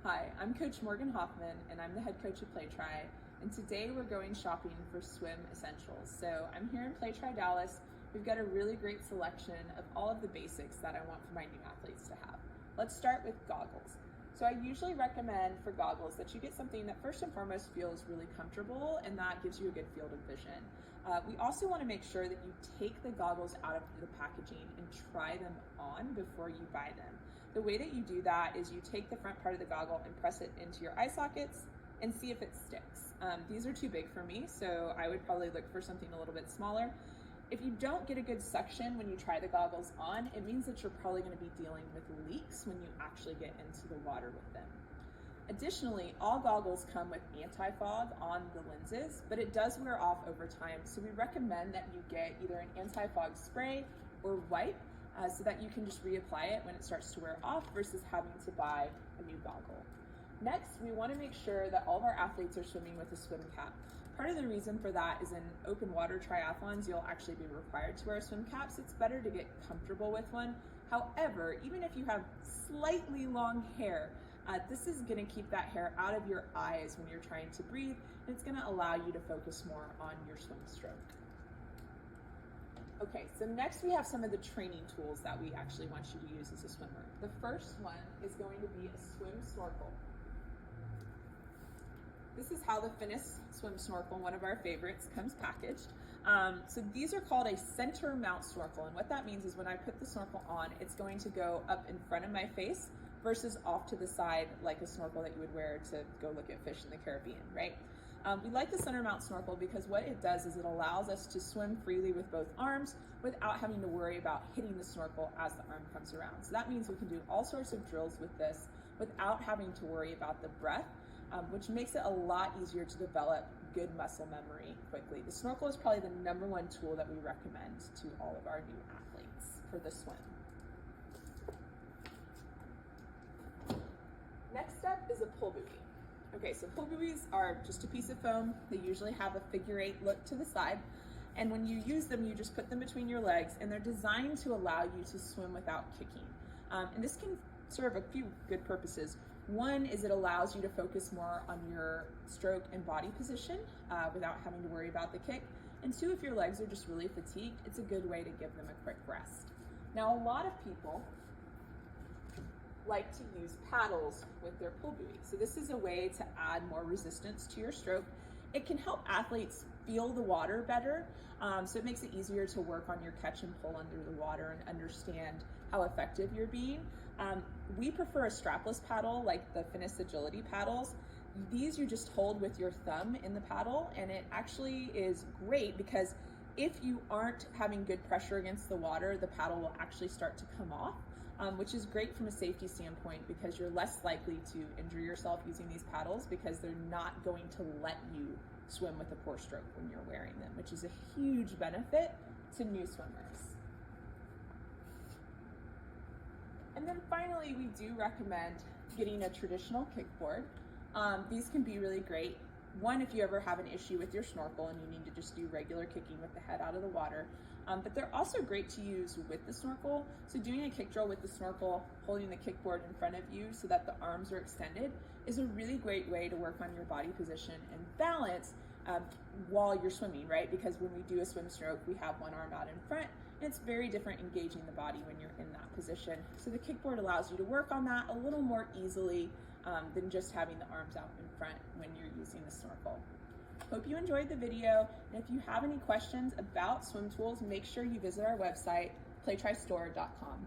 Hi, I'm Coach Morgan Hoffman, and I'm the head coach of Playtri, and today we're going shopping for swim essentials. So I'm here in Playtri Dallas. We've got a really great selection of all of the basics that I want for my new athletes to have. Let's start with goggles. So I usually recommend for goggles that you get something that first and foremost feels really comfortable and that gives you a good field of vision. We also want to make sure that you take the goggles out of the packaging and try them on before you buy them. The way that you do that is you take the front part of the goggle and press it into your eye sockets and see if it sticks. These are too big for me, so I would probably look for something a little bit smaller. If you don't get a good suction when you try the goggles on, it means that you're probably going to be dealing with leaks when you actually get into the water with them. Additionally, all goggles come with anti-fog on the lenses, but it does wear off over time, so we recommend that you get either an anti-fog spray or wipe so that you can just reapply it when it starts to wear off versus having to buy a new goggle. Next, we want to make sure that all of our athletes are swimming with a swim cap. Part of the reason for that is in open water triathlons, you'll actually be required to wear swim caps. It's better to get comfortable with one. However, even if you have slightly long hair, this is going to keep that hair out of your eyes when you're trying to breathe, and it's going to allow you to focus more on your swim stroke. Okay, so next we have some of the training tools that we actually want you to use as a swimmer. The first one is going to be a swim snorkel. This is how the Finnis swim snorkel, one of our favorites, comes packaged. So these are called a center mount snorkel, and what that means is when I put the snorkel on, it's going to go up in front of my face versus off to the side like a snorkel that you would wear to go look at fish in the Caribbean, right? We like the center mount snorkel because what it does is it allows us to swim freely with both arms without having to worry about hitting the snorkel as the arm comes around. So that means we can do all sorts of drills with this without having to worry about the breath, which makes it a lot easier to develop good muscle memory quickly. The snorkel is probably the #1 tool that we recommend to all of our new athletes for the swim. Next up is a pull buoy. Okay, so pull buoys are just a piece of foam. They usually have a figure-8 look to the side. And when you use them, you just put them between your legs, and they're designed to allow you to swim without kicking. And this can serve a few good purposes. One is it allows you to focus more on your stroke and body position without having to worry about the kick. And two, if your legs are just really fatigued, it's a good way to give them a quick rest. Now, a lot of people like to use paddles with their pull buoy. So this is a way to add more resistance to your stroke. It can help athletes feel the water better, so it makes it easier to work on your catch and pull under the water and understand how effective you're being. We prefer a strapless paddle like the Finnis Agility paddles. These you just hold with your thumb in the paddle, and it actually is great because if you aren't having good pressure against the water, the paddle will actually start to come off. Which is great from a safety standpoint because you're less likely to injure yourself using these paddles because they're not going to let you swim with a poor stroke when you're wearing them, which is a huge benefit to new swimmers. And then finally, we do recommend getting a traditional kickboard. These can be really great. One, if you ever have an issue with your snorkel and you need to just do regular kicking with the head out of the water. But they're also great to use with the snorkel. So doing a kick drill with the snorkel, holding the kickboard in front of you so that the arms are extended is a really great way to work on your body position and balance while you're swimming, right? Because when we do a swim stroke, we have one arm out in front, and it's very different engaging the body when you're in that position. So the kickboard allows you to work on that a little more easily than just having the arms out in front when you're using the snorkel. Hope you enjoyed the video, and if you have any questions about swim tools, make sure you visit our website, playtristore.com.